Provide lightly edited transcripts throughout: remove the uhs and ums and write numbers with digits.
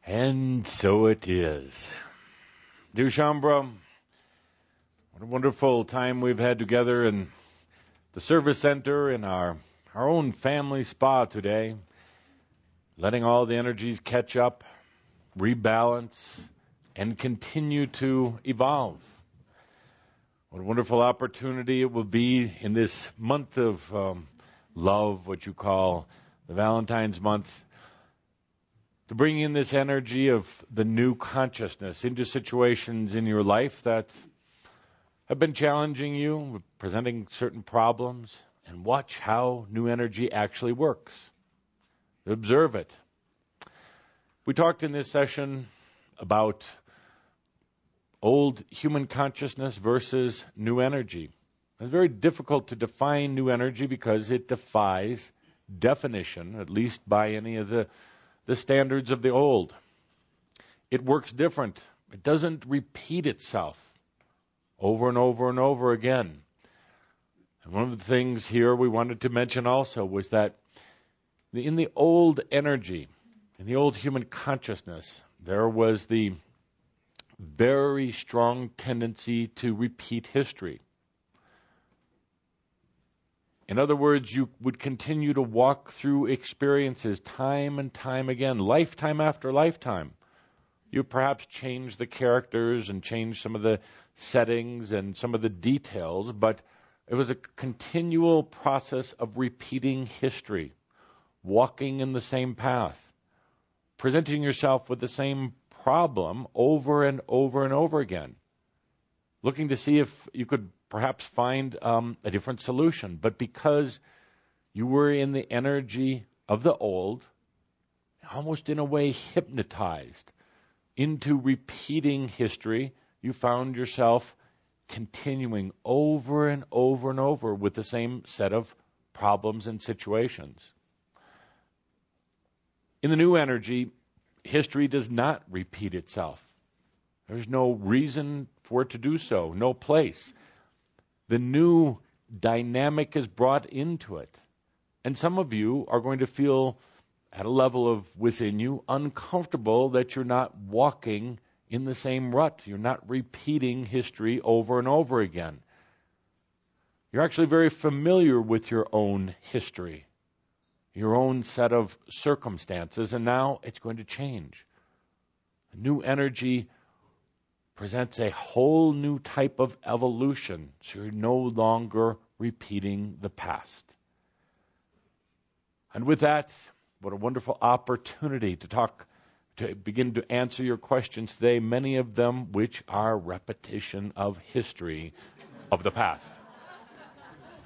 And so it is. Dear Shambra, what a wonderful time we've had together in the service center in our own family spa today, letting all the energies catch up, rebalance, and continue to evolve. What a wonderful opportunity it will be in this month of love, what you call the Valentine's month, to bring in this energy of the new consciousness into situations in your life that have been challenging you, presenting certain problems, and watch how new energy actually works. Observe it. We talked in this session about old human consciousness versus new energy. It's very difficult to define new energy because it defies definition, at least by any of the standards of the old. It works different. It doesn't repeat itself over and over and over again. And one of the things here we wanted to mention also was that in the old energy, in the old human consciousness, there was the very strong tendency to repeat history. In other words, you would continue to walk through experiences time and time again, lifetime after lifetime. You perhaps change the characters and change some of the settings and some of the details, but it was a continual process of repeating history, walking in the same path, presenting yourself with the same problem over and over and over again, looking to see if you could perhaps find a different solution. But because you were in the energy of the old, almost in a way hypnotized into repeating history, you found yourself continuing over and over and over with the same set of problems and situations. In the new energy, history does not repeat itself. There's no reason for it to do so, no place. The new dynamic is brought into it. And some of you are going to feel at a level of within you uncomfortable that you're not walking in the same rut. You're not repeating history over and over again. You're actually very familiar with your own history, your own set of circumstances, and now it's going to change. A new energy presents a whole new type of evolution, so you're no longer repeating the past. And with that, what a wonderful opportunity to begin to answer your questions today, many of them which are repetition of history of the past.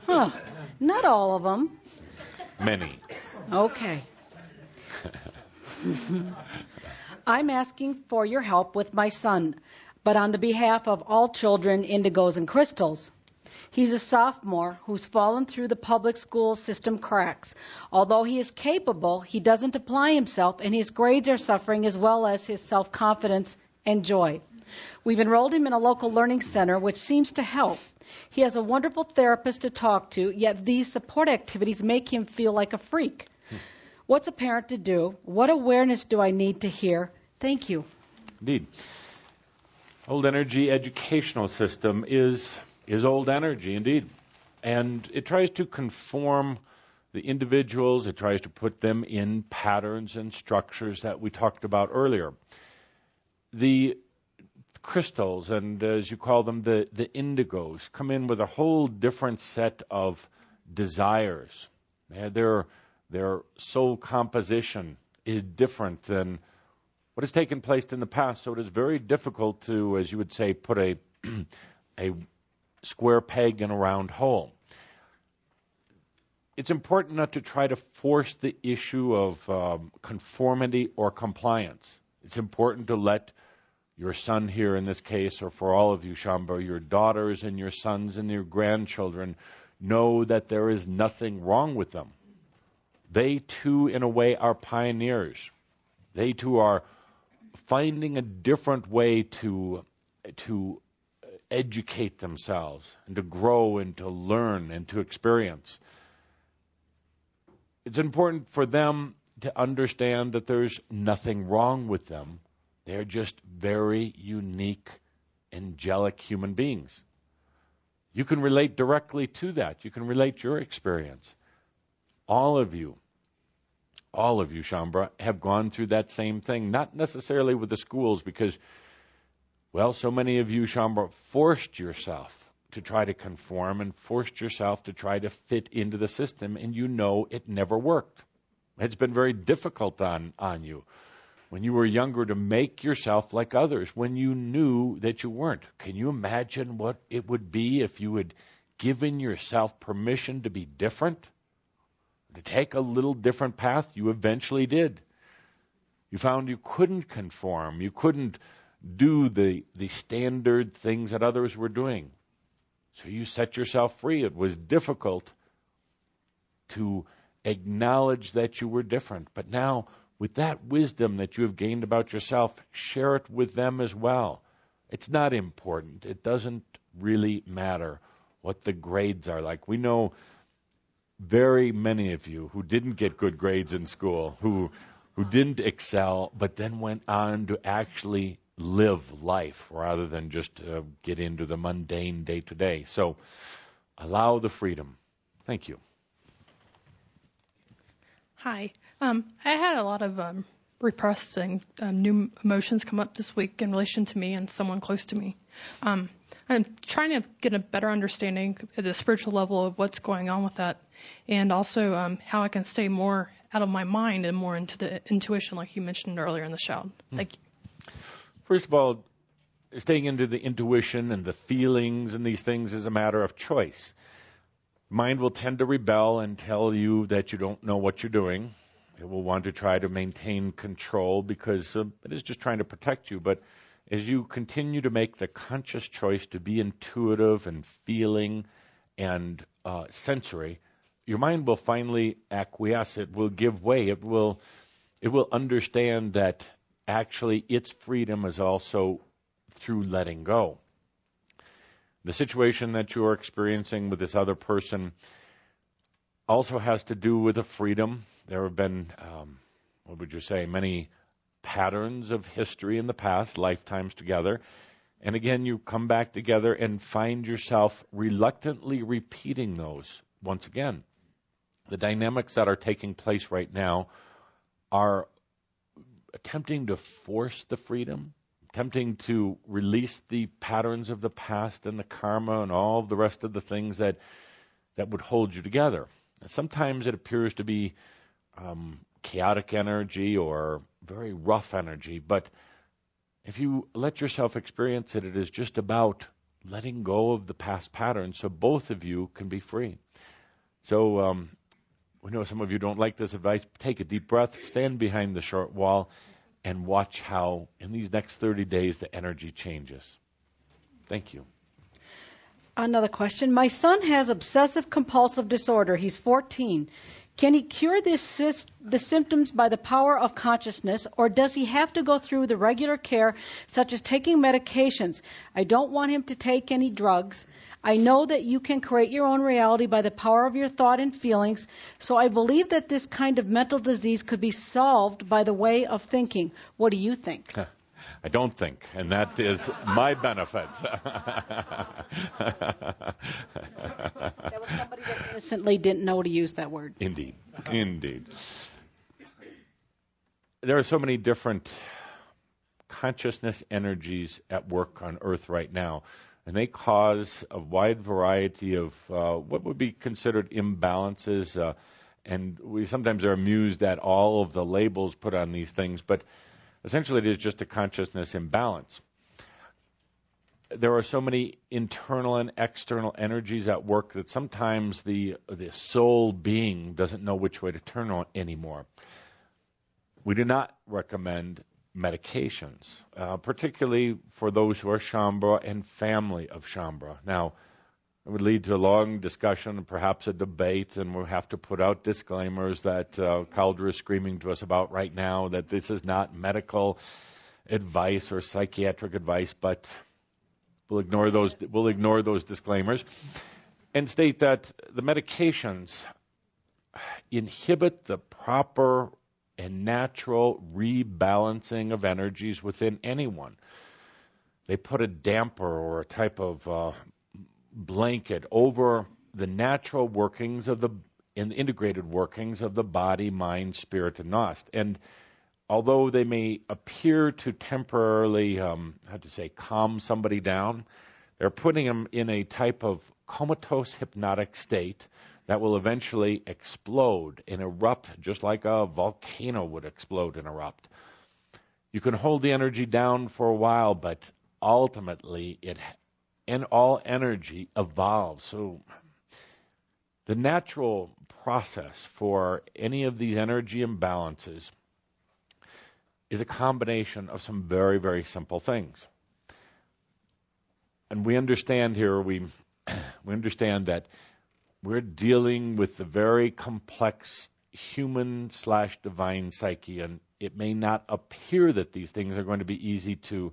Not all of them. Many. Okay. I'm asking for your help with my son, but on the behalf of all children, indigos, and crystals. He's a sophomore who's fallen through the public school system cracks. Although he is capable, he doesn't apply himself, and his grades are suffering as well as his self-confidence and joy. We've enrolled him in a local learning center, which seems to help. He has a wonderful therapist to talk to, yet these support activities make him feel like a freak. What's a parent to do? What awareness do I need to hear? Thank you. Indeed. Old energy educational system is old energy, indeed. And it tries to conform the individuals. It tries to put them in patterns and structures that we talked about earlier. The crystals, and as you call them, the indigos, come in with a whole different set of desires. Their soul composition is different than what has taken place in the past, so it is very difficult to, as you would say, put a square peg in a round hole. It's important not to try to force the issue of conformity or compliance. It's important to let your son here in this case, or for all of you, Shambha, your daughters and your sons and your grandchildren, know that there is nothing wrong with them. They too, in a way, are pioneers. They too are finding a different way to educate themselves and to grow and to learn and to experience. It's important for them to understand that there's nothing wrong with them. They're just very unique, angelic human beings. You can relate directly to that. You can relate your experience. All of you, Shambra, have gone through that same thing, not necessarily with the schools because, well, so many of you, Shambra, forced yourself to try to conform and forced yourself to try to fit into the system, and you know it never worked. It's been very difficult on you when you were younger to make yourself like others, when you knew that you weren't. Can you imagine what it would be if you had given yourself permission to be different? To take a little different path? You eventually did. You found you couldn't conform. You couldn't do the standard things that others were doing. So you set yourself free. It was difficult to acknowledge that you were different. But now, with that wisdom that you have gained about yourself, share it with them as well. It's not important. It doesn't really matter what the grades are like. We know very many of you who didn't get good grades in school, who didn't excel, but then went on to actually live life rather than just get into the mundane day-to-day. So allow the freedom. Thank you. Hi. I had a lot of repressed and new emotions come up this week in relation to me and someone close to me. I'm trying to get a better understanding at the spiritual level of what's going on with that, and also how I can stay more out of my mind and more into the intuition, like you mentioned earlier in the show. Thank you. First of all, staying into the intuition and the feelings and these things is a matter of choice. Mind will tend to rebel and tell you that you don't know what you're doing. It will want to try to maintain control because it is just trying to protect you. But as you continue to make the conscious choice to be intuitive and feeling and sensory, your mind will finally acquiesce. It will give way. It will understand that actually its freedom is also through letting go. The situation that you are experiencing with this other person also has to do with a freedom. There have been, many patterns of history in the past, lifetimes together. And again, you come back together and find yourself reluctantly repeating those once again. The dynamics that are taking place right now are attempting to force the freedom, attempting to release the patterns of the past and the karma and all the rest of the things that would hold you together. Sometimes it appears to be chaotic energy or very rough energy, but if you let yourself experience it, it is just about letting go of the past patterns so both of you can be free. So we know some of you don't like this advice. Take a deep breath, stand behind the short wall, and watch how in these next 30 days the energy changes. Thank you. Another question. My son has obsessive compulsive disorder. He's 14. Can he cure the symptoms by the power of consciousness, or does he have to go through the regular care, such as taking medications? I don't want him to take any drugs. I know that you can create your own reality by the power of your thought and feelings, so I believe that this kind of mental disease could be solved by the way of thinking. What do you think? I don't think, and that is my benefit. That was somebody that innocently didn't know to use that word. Indeed. There are so many different consciousness energies at work on Earth right now, and they cause a wide variety of what would be considered imbalances, and we sometimes are amused at all of the labels put on these things, but essentially it is just a consciousness imbalance. There are so many internal and external energies at work that sometimes the soul being doesn't know which way to turn on anymore. We do not recommend medications, particularly for those who are Shambra and family of Shambra. Now, it would lead to a long discussion and perhaps a debate, and we'll have to put out disclaimers that Caldra is screaming to us about right now, that this is not medical advice or psychiatric advice, but we'll ignore those disclaimers and state that the medications inhibit the proper and natural rebalancing of energies within anyone. They put a damper or a type of blanket over the natural workings of the integrated workings of the body, mind, spirit, and Nost. And although they may appear to temporarily, calm somebody down, they're putting them in a type of comatose hypnotic state that will eventually explode and erupt just like a volcano would explode and erupt. You can hold the energy down for a while, but ultimately all energy evolves. So the natural process for any of these energy imbalances is a combination of some very, very simple things. And we understand here, we understand that we're dealing with the very complex human/divine psyche, and it may not appear that these things are going to be easy to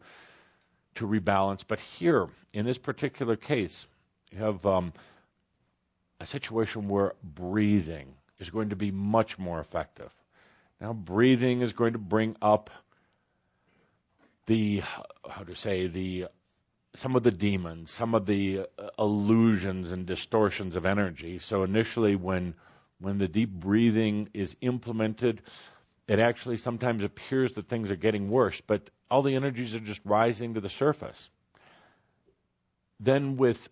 rebalance. But here, in this particular case, you have a situation where breathing is going to be much more effective. Now, breathing is going to bring up some of the demons, some of the illusions and distortions of energy. So initially, when the deep breathing is implemented, it actually sometimes appears that things are getting worse, but all the energies are just rising to the surface. Then with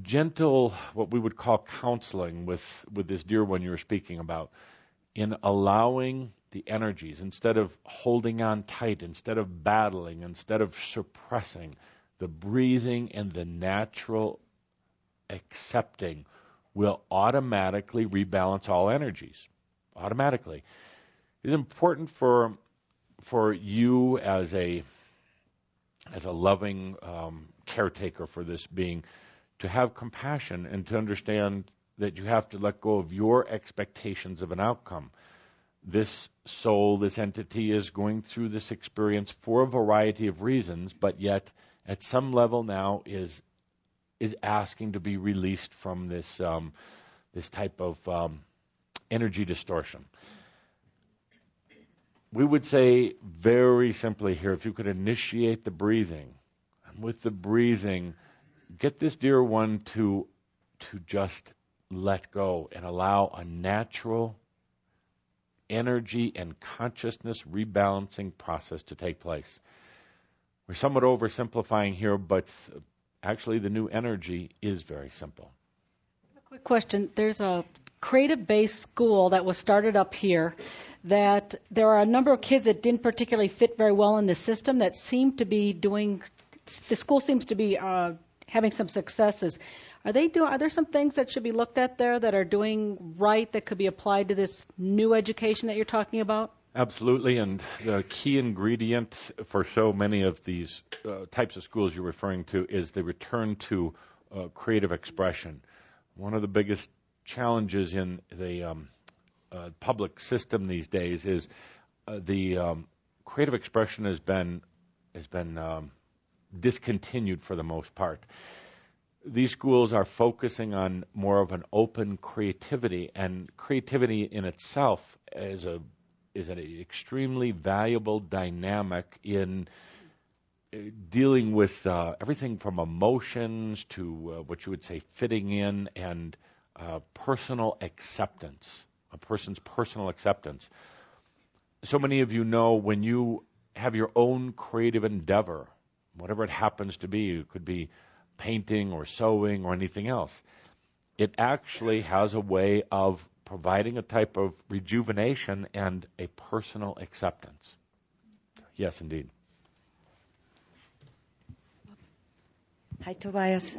gentle, what we would call counseling with this dear one you were speaking about, in allowing the energies, instead of holding on tight, instead of battling, instead of suppressing, the breathing and the natural accepting will automatically rebalance all energies. Automatically. It's important for you as a loving caretaker for this being to have compassion and to understand that you have to let go of your expectations of an outcome. This soul, this entity is going through this experience for a variety of reasons, but yet at some level now is asking to be released from this type of energy distortion. We would say very simply here, if you could initiate the breathing, and with the breathing, get this dear one to just let go and allow a natural energy and consciousness rebalancing process to take place. We're somewhat oversimplifying here, but actually the new energy is very simple. A quick question. There's a creative-based school that was started up here that there are a number of kids that didn't particularly fit very well in the system that seem to be the school seems to be having some successes. Are there some things that should be looked at there that are doing right that could be applied to this new education that you're talking about? Absolutely, and the key ingredient for so many of these types of schools you're referring to is the return to creative expression. One of the biggest challenges in the public system these days is the creative expression has been discontinued for the most part. These schools are focusing on more of an open creativity, and creativity in itself is an extremely valuable dynamic in dealing with everything from emotions to what you would say fitting in and personal acceptance, a person's personal acceptance. So many of you know when you have your own creative endeavor, whatever it happens to be, it could be painting or sewing or anything else, it actually has a way of providing a type of rejuvenation and a personal acceptance. Yes, indeed. Hi, Tobias.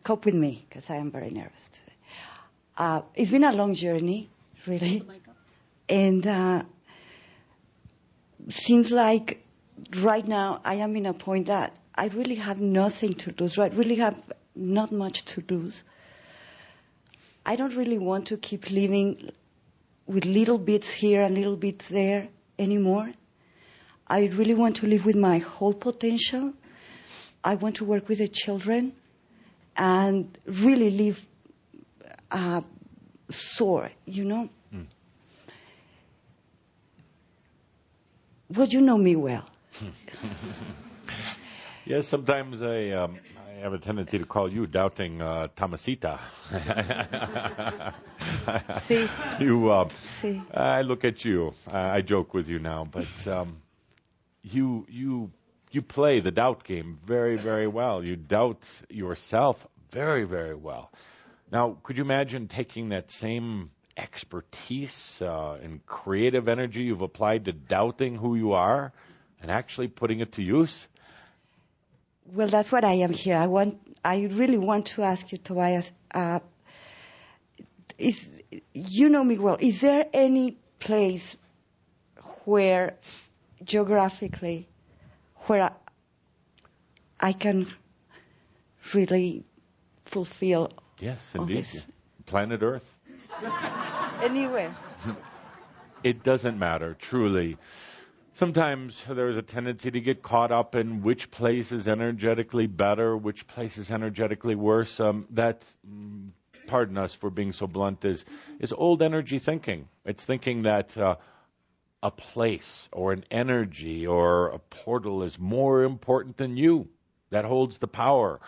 Cope with me, because I am very nervous today. It's been a long journey, really. And seems like right now I am in a point that I really have nothing to lose, right? Really have not much to lose. I don't really want to keep living with little bits here and little bits there anymore. I really want to live with my whole potential. I want to work with the children and really live soar, Well, you know me well. Yes, sometimes I have a tendency to call you doubting Tomasita. See? See? I look at you. I joke with you now, but you play the doubt game very, very well. You doubt yourself very, very well. Now, could you imagine taking that same expertise and creative energy you've applied to doubting who you are and actually putting it to use? Well, that's what I am here. I really want to ask you, Tobias, you know me well. Is there any place where geographically where I can really fulfill Yes, all indeed. this? Planet Earth. Anywhere. It doesn't matter, truly. Sometimes there's a tendency to get caught up in which place is energetically better, which place is energetically worse. Pardon us for being so blunt, is old energy thinking. It's thinking that a place or an energy or a portal is more important than you, that holds the power.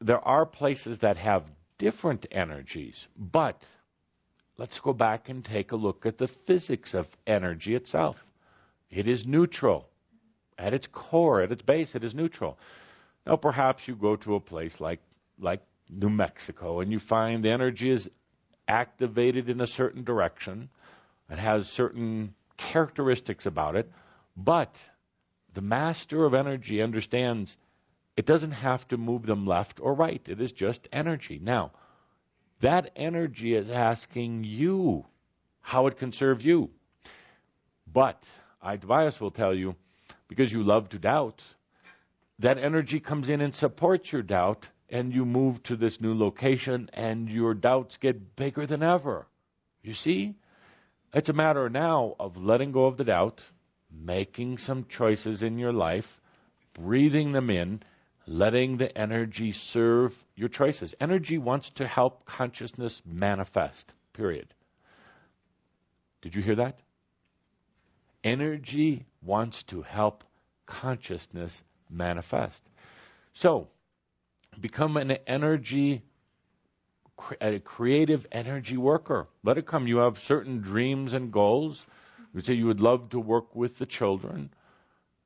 There are places that have different energies, but let's go back and take a look at the physics of energy itself. It is neutral. At its core, at its base, it is neutral. Now, perhaps you go to a place like New Mexico and you find the energy is activated in a certain direction. It has certain characteristics about it, but the master of energy understands it doesn't have to move them left or right. It is just energy. Now, that energy is asking you how it can serve you. But Tobias will tell you, because you love to doubt, that energy comes in and supports your doubt, and you move to this new location, and your doubts get bigger than ever. You see? It's a matter now of letting go of the doubt, making some choices in your life, breathing them in, letting the energy serve your choices. Energy wants to help consciousness manifest, period. Did you hear that? Energy wants to help consciousness manifest. So, become a creative energy worker. Let it come. You have certain dreams and goals. You say you would love to work with the children.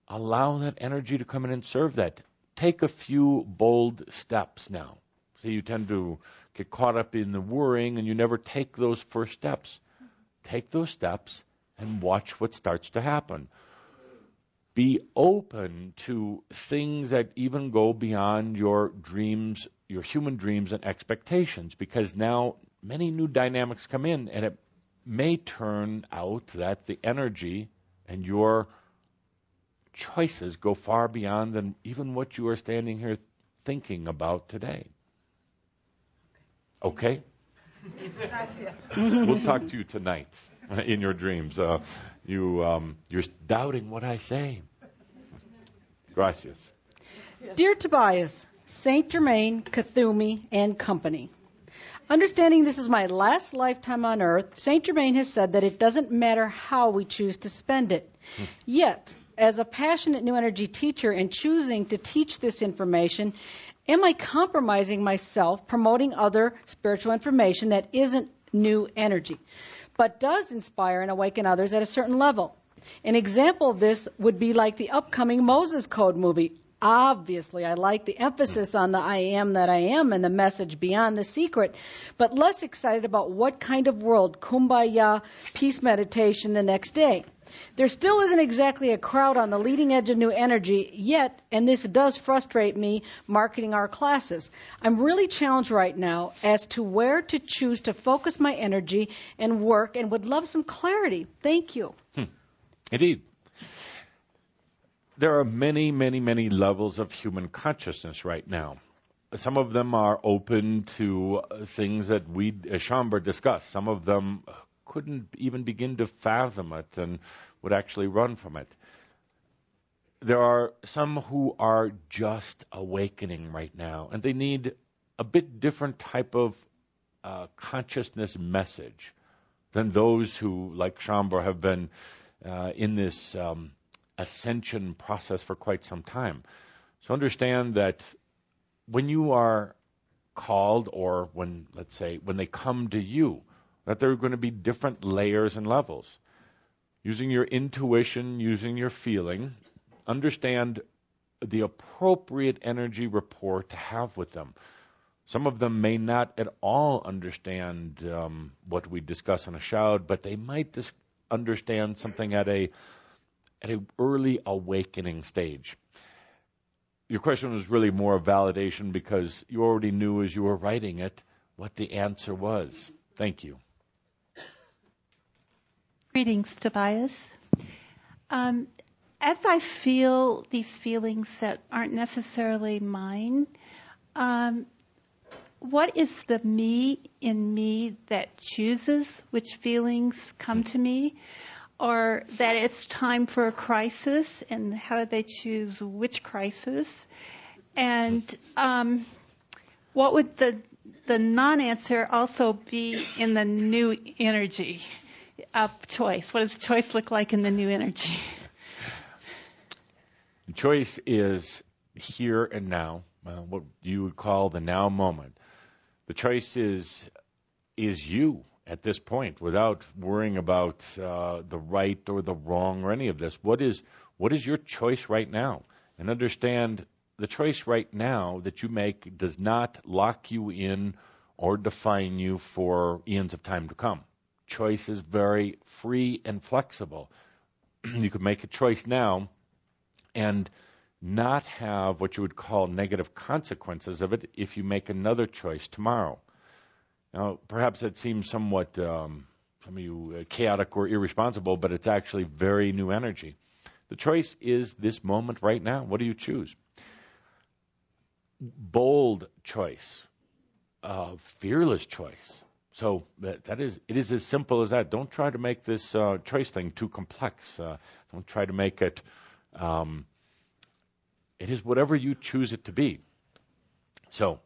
Allow that energy to come in and serve that. Take a few bold steps now. So you tend to get caught up in the worrying and you never take those first steps. Take those steps and watch what starts to happen. Be open to things that even go beyond your dreams, your human dreams and expectations, because now many new dynamics come in, and it may turn out that the energy and your choices go far beyond than even what you are standing here thinking about today. Okay? We'll talk to you tonight in your dreams. You're doubting what I say. Gracias. Dear Tobias, Saint Germain, Cthulhu, and Company. Understanding this is my last lifetime on Earth, Saint Germain has said that it doesn't matter how we choose to spend it. Yet, as a passionate new energy teacher and choosing to teach this information, am I compromising myself promoting other spiritual information that isn't new energy, but does inspire and awaken others at a certain level? An example of this would be like the upcoming Moses Code movie. Obviously, I like the emphasis on the I am that I am and the message beyond the secret, but less excited about what kind of world, kumbaya, peace meditation the next day. There still isn't exactly a crowd on the leading edge of new energy yet, and this does frustrate me marketing our classes. I'm really challenged right now as to where to choose to focus my energy and work, and would love some clarity. Thank you. Indeed. There are many, many, many levels of human consciousness right now. Some of them are open to things that we, Chambre, discussed. Some of them couldn't even begin to fathom it and would actually run from it. There are some who are just awakening right now, and they need a bit different type of consciousness message than those who, like Shambhala, have been in this ascension process for quite some time. So understand that when you are called, or when, let's say, when they come to you, that there are going to be different layers and levels. Using your intuition, using your feeling, understand the appropriate energy rapport to have with them. Some of them may not at all understand what we discuss on a shout, but they might understand something at a early awakening stage. Your question was really more a validation because you already knew as you were writing it what the answer was. Thank you. Greetings, Tobias. As I feel these feelings that aren't necessarily mine, what is the me in me that chooses which feelings come to me? Or that it's time for a crisis, and how do they choose which crisis? And what would the non-answer also be in the new energy of choice? What does choice look like in the new energy? The choice is here and now, what you would call the now moment. The choice is you at this point, without worrying about the right or the wrong or any of this. What is your choice right now? And understand the choice right now that you make does not lock you in or define you for eons of time to come. Choice is very free and flexible. You could make a choice now and not have what you would call negative consequences of it if you make another choice tomorrow. Now, perhaps that seems somewhat, some of you, chaotic or irresponsible, but it's actually very new energy. The choice is this moment right now. What do you choose? Bold choice, fearless choice. So it is as simple as that. Don't try to make this choice thing too complex. Don't try to make it. It is whatever you choose it to be. So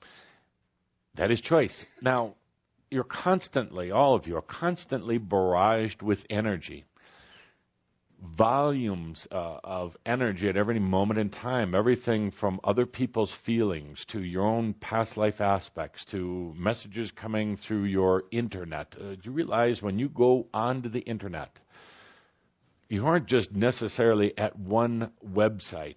that is choice. Now, all of you are constantly barraged with energy. Volumes of energy at every moment in time, everything from other people's feelings to your own past life aspects to messages coming through your internet. Do you realize when you go onto the internet, you aren't just necessarily at one website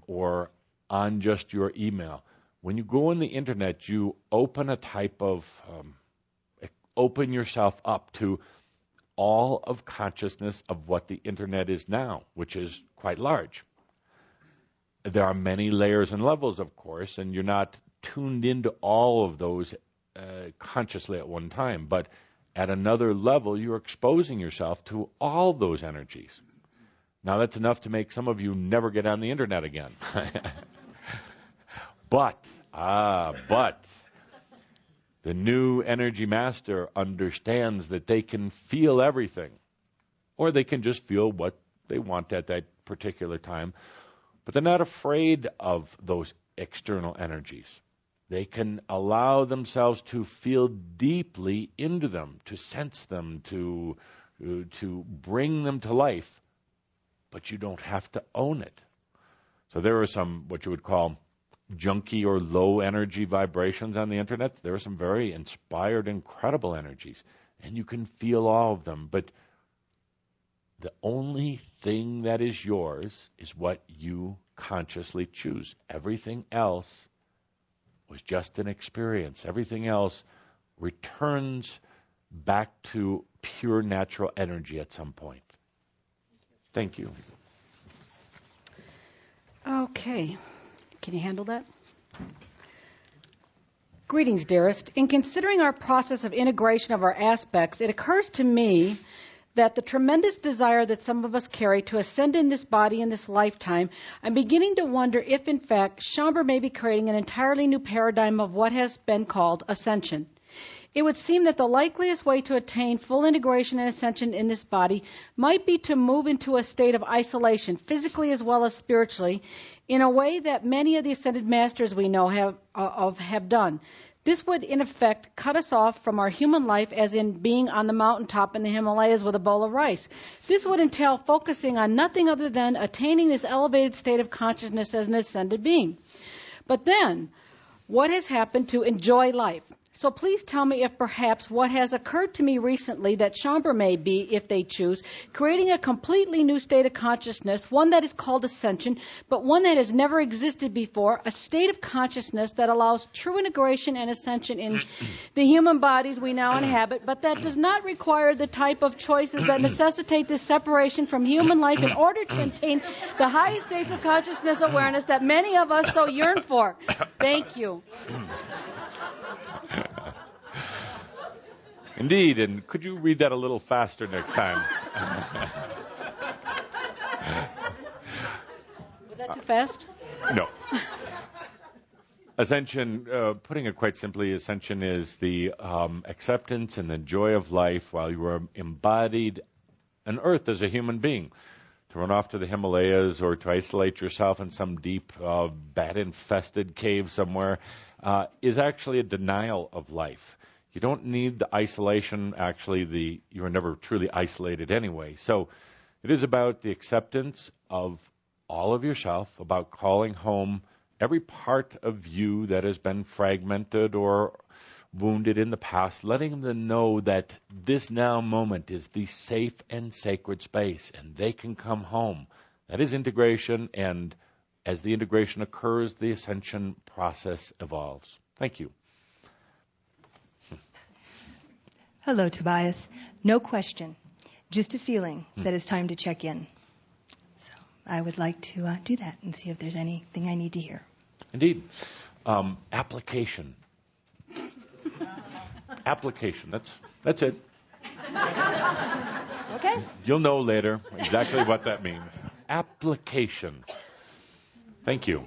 or on just your email. When you go on the internet, you open a type of, open yourself up to all of consciousness of what the internet is now, which is quite large. There are many layers and levels, of course, and you're not tuned into all of those consciously at one time. But at another level, you're exposing yourself to all those energies. Now, that's enough to make some of you never get on the internet again. But the new energy master understands that they can feel everything, or they can just feel what they want at that particular time, but they're not afraid of those external energies. They can allow themselves to feel deeply into them, to sense them, to bring them to life, but you don't have to own it. So there are some, what you would call, junky or low energy vibrations on the internet. There are some very inspired, incredible energies, and you can feel all of them. But the only thing that is yours is what you consciously choose. Everything else was just an experience. Everything else returns back to pure natural energy at some point. Thank you. Okay. Can you handle that? Greetings, dearest. In considering our process of integration of our aspects, it occurs to me that the tremendous desire that some of us carry to ascend in this body in this lifetime, I'm beginning to wonder if, in fact, Shambhala may be creating an entirely new paradigm of what has been called ascension. It would seem that the likeliest way to attain full integration and ascension in this body might be to move into a state of isolation, physically as well as spiritually, in a way that many of the ascended masters we know have done. This would, in effect, cut us off from our human life, as in being on the mountaintop in the Himalayas with a bowl of rice. This would entail focusing on nothing other than attaining this elevated state of consciousness as an ascended being. But then, what has happened to enjoy life? So please tell me if perhaps what has occurred to me recently that Shaumbra may be, if they choose, creating a completely new state of consciousness, one that is called ascension, but one that has never existed before, a state of consciousness that allows true integration and ascension in the human bodies we now inhabit, but that does not require the type of choices that necessitate this separation from human life in order to attain the highest states of consciousness awareness that many of us so yearn for. Thank you. Indeed, and could you read that a little faster next time? Was that too fast? No. Ascension, putting it quite simply, ascension is the acceptance and the joy of life while you are embodied on earth as a human being. To run off to the Himalayas or to isolate yourself in some deep, bat-infested cave somewhere is actually a denial of life. You don't need the isolation. Actually, you are never truly isolated anyway. So it is about the acceptance of all of yourself, about calling home every part of you that has been fragmented or wounded in the past, letting them know that this now moment is the safe and sacred space, and they can come home. That is integration, and as the integration occurs, the ascension process evolves. Thank you. Hello, Tobias. No question, just a feeling that it's time to check in. So I would like to do that and see if there's anything I need to hear. Indeed. Application. Application. That's it. Okay. You'll know later exactly what that means. Application. Thank you.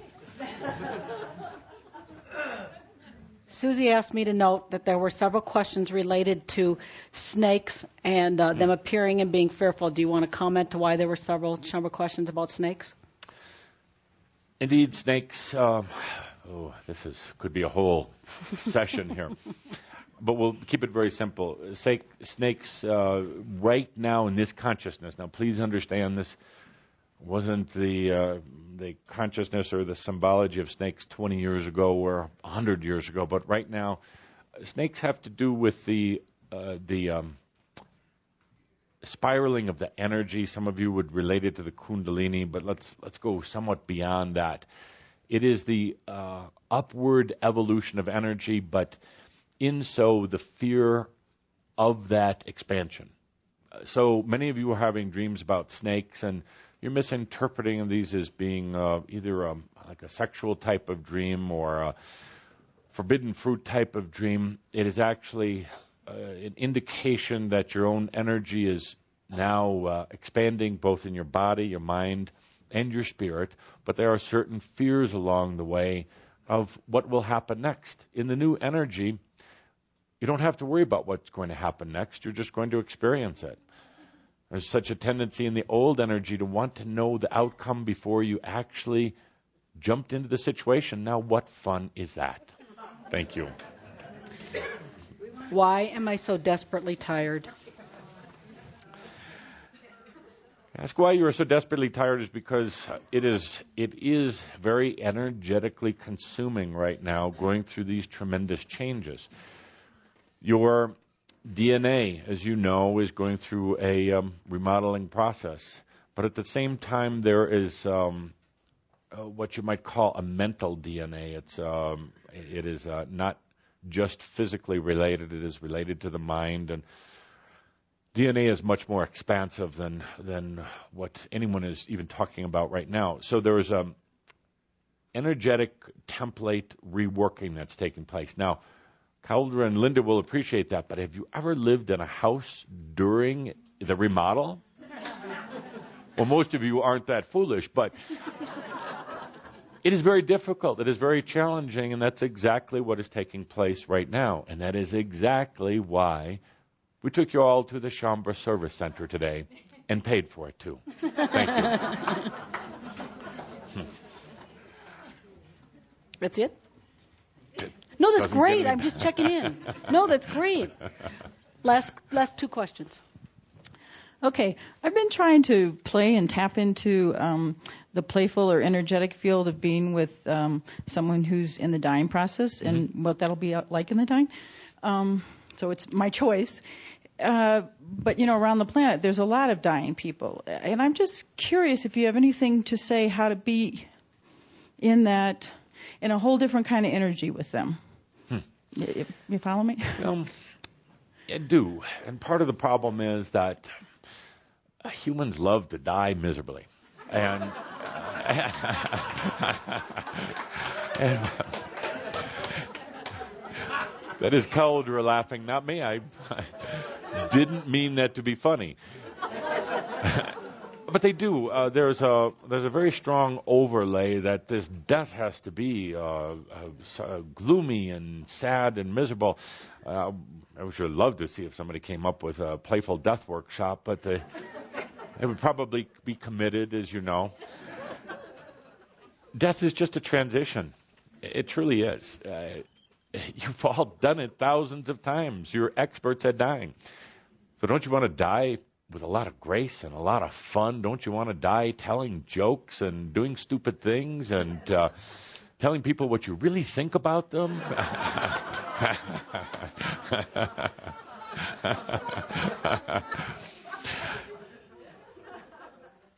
Susie asked me to note that there were several questions related to snakes and them appearing and being fearful. Do you want to comment to why there were several questions about snakes? Indeed, snakes. This could be a whole session here. But we'll keep it very simple. Snakes right now in this consciousness. Now, please understand this wasn't the consciousness or the symbology of snakes 20 years ago or 100 years ago. But right now, snakes have to do with the spiraling of the energy. Some of you would relate it to the Kundalini, but let's go somewhat beyond that. It is the upward evolution of energy, but in so the fear of that expansion. So many of you are having dreams about snakes, and you're misinterpreting these as being either like a sexual type of dream or a forbidden fruit type of dream. It is actually an indication that your own energy is now expanding both in your body, your mind, and your spirit, but there are certain fears along the way of what will happen next. In the new energy, you don't have to worry about what's going to happen next. You're just going to experience it. There's such a tendency in the old energy to want to know the outcome before you actually jumped into the situation. Now, what fun is that? Thank you. Why am I so desperately tired? Ask why you are so desperately tired is because it is very energetically consuming right now, going through these tremendous changes. Your DNA, as you know, is going through a remodeling process. But at the same time, there is what you might call a mental DNA. It is not just physically related. It is related to the mind. And DNA is much more expansive than what anyone is even talking about right now. So there is a energetic template reworking that's taking place. Now, Calder and Linda will appreciate that, but have you ever lived in a house during the remodel? Well, most of you aren't that foolish, but it is very difficult. It is very challenging, and that's exactly what is taking place right now. And that is exactly why we took you all to the Shaumbra Service Center today and paid for it, too. Thank you. That's it? No, that's Doesn't get great. any- I'm just checking in. No, that's great. Last two questions. Okay, I've been trying to play and tap into the playful or energetic field of being with someone who's in the dying process and what that'll be like in the dying. So it's my choice. But, around the planet, there's a lot of dying people. And I'm just curious if you have anything to say how to be in a whole different kind of energy with them. You follow me? I do. And part of the problem is that humans love to die miserably. And, and that is Cauldre laughing, not me. I didn't mean that to be funny. But they do. There's a very strong overlay that this death has to be gloomy and sad and miserable. I would sure love to see if somebody came up with a playful death workshop, but it would probably be committed, as you know. Death is just a transition. It truly is. You've all done it thousands of times. You're experts at dying. So don't you want to die with a lot of grace and a lot of fun? Don't you want to die telling jokes and doing stupid things and telling people what you really think about them?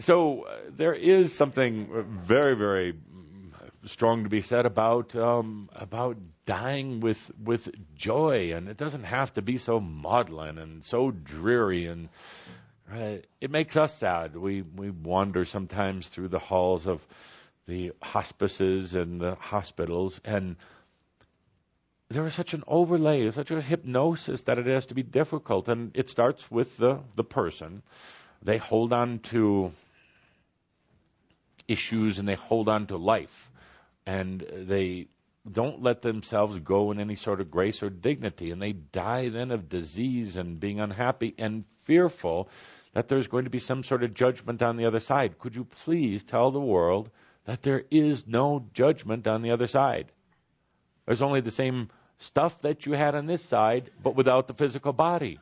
So there is something very, very strong to be said about dying with joy, and it doesn't have to be so maudlin and so dreary, and it makes us sad. We wander sometimes through the halls of the hospices and the hospitals, and there is such an overlay, such a hypnosis that it has to be difficult, and it starts with the person. They hold on to issues and they hold on to life, and they don't let themselves go in any sort of grace or dignity, and they die then of disease and being unhappy and fearful that there's going to be some sort of judgment on the other side. Could you please tell the world that there is no judgment on the other side? There's only the same stuff that you had on this side, but without the physical body.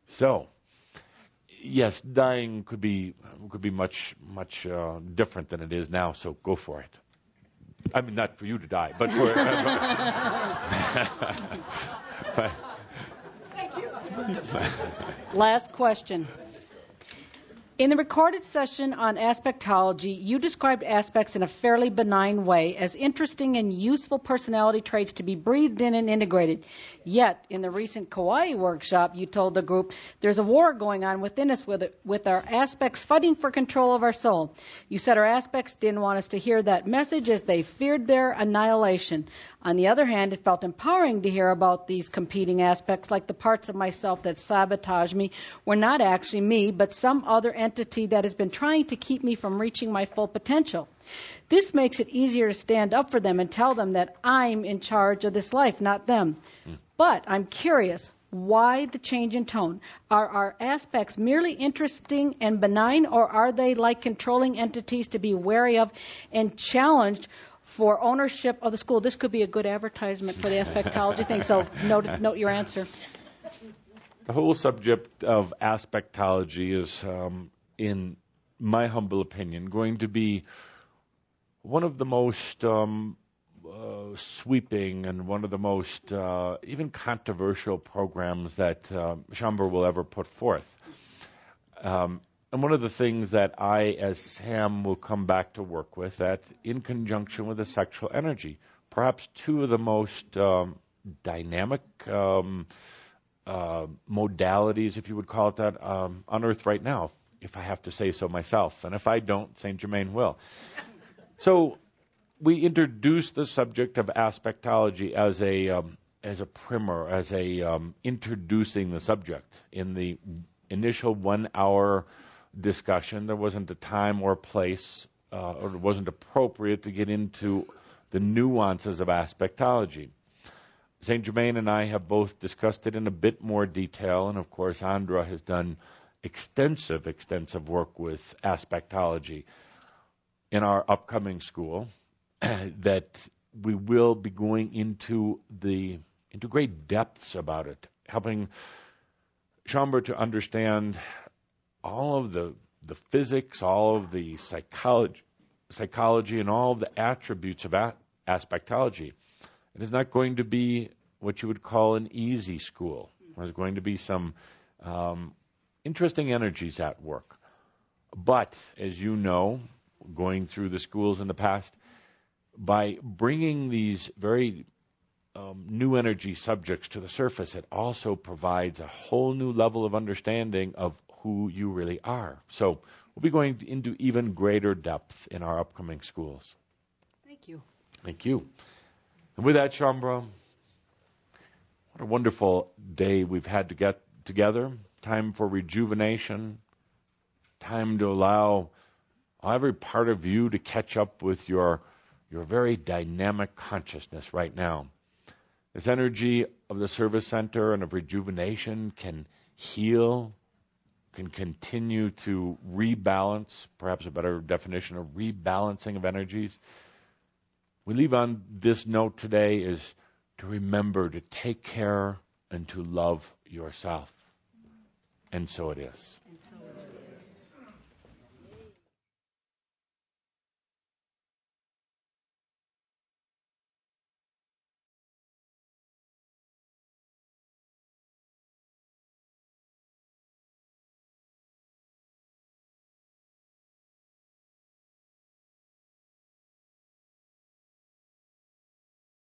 So, yes, dying could be much different than it is now. So go for it. I mean, not for you to die, but for. Thank you. Last question. In the recorded session on aspectology, you described aspects in a fairly benign way as interesting and useful personality traits to be breathed in and integrated. Yet, in the recent Kauai workshop, you told the group, there's a war going on within us with our aspects fighting for control of our soul. You said our aspects didn't want us to hear that message as they feared their annihilation. On the other hand, it felt empowering to hear about these competing aspects, like the parts of myself that sabotage me were not actually me, but some other entity that has been trying to keep me from reaching my full potential. This makes it easier to stand up for them and tell them that I'm in charge of this life, not them. But I'm curious, why the change in tone? Are our aspects merely interesting and benign, or are they like controlling entities to be wary of and challenged for ownership of the school? This could be a good advertisement for the aspectology thing, so note your answer. The whole subject of aspectology is, in my humble opinion, going to be one of the most sweeping and one of the most even controversial programs that Shambhara will ever put forth. And one of the things that I, as Sam, will come back to work with, that in conjunction with the sexual energy, perhaps two of the most dynamic modalities, if you would call it that, on Earth right now, if I have to say so myself. And if I don't, St. Germain will. So we introduced the subject of aspectology as a primer, as a introducing the subject. In the initial 1 hour discussion, there wasn't a time or place, or it wasn't appropriate to get into the nuances of aspectology. St. Germain and I have both discussed it in a bit more detail, and of course Andra has done extensive work with aspectology in our upcoming school that we will be going into great depths about it, helping Shambra to understand all of the physics, all of the psychology, and all of the attributes of aspectology. It is not going to be what you would call an easy school. There's going to be some interesting energies at work. But, as you know, going through the schools in the past, by bringing these very new energy subjects to the surface, it also provides a whole new level of understanding of who you really are. So we'll be going into even greater depth in our upcoming schools. Thank you. Thank you. And with that, Shambra, what a wonderful day we've had to get together. Time for rejuvenation. Time to allow every part of you to catch up with your very dynamic consciousness right now. This energy of the service center and of rejuvenation can heal, can continue to rebalance, perhaps a better definition of rebalancing of energies. We leave on this note today is to remember to take care and to love yourself. And so it is.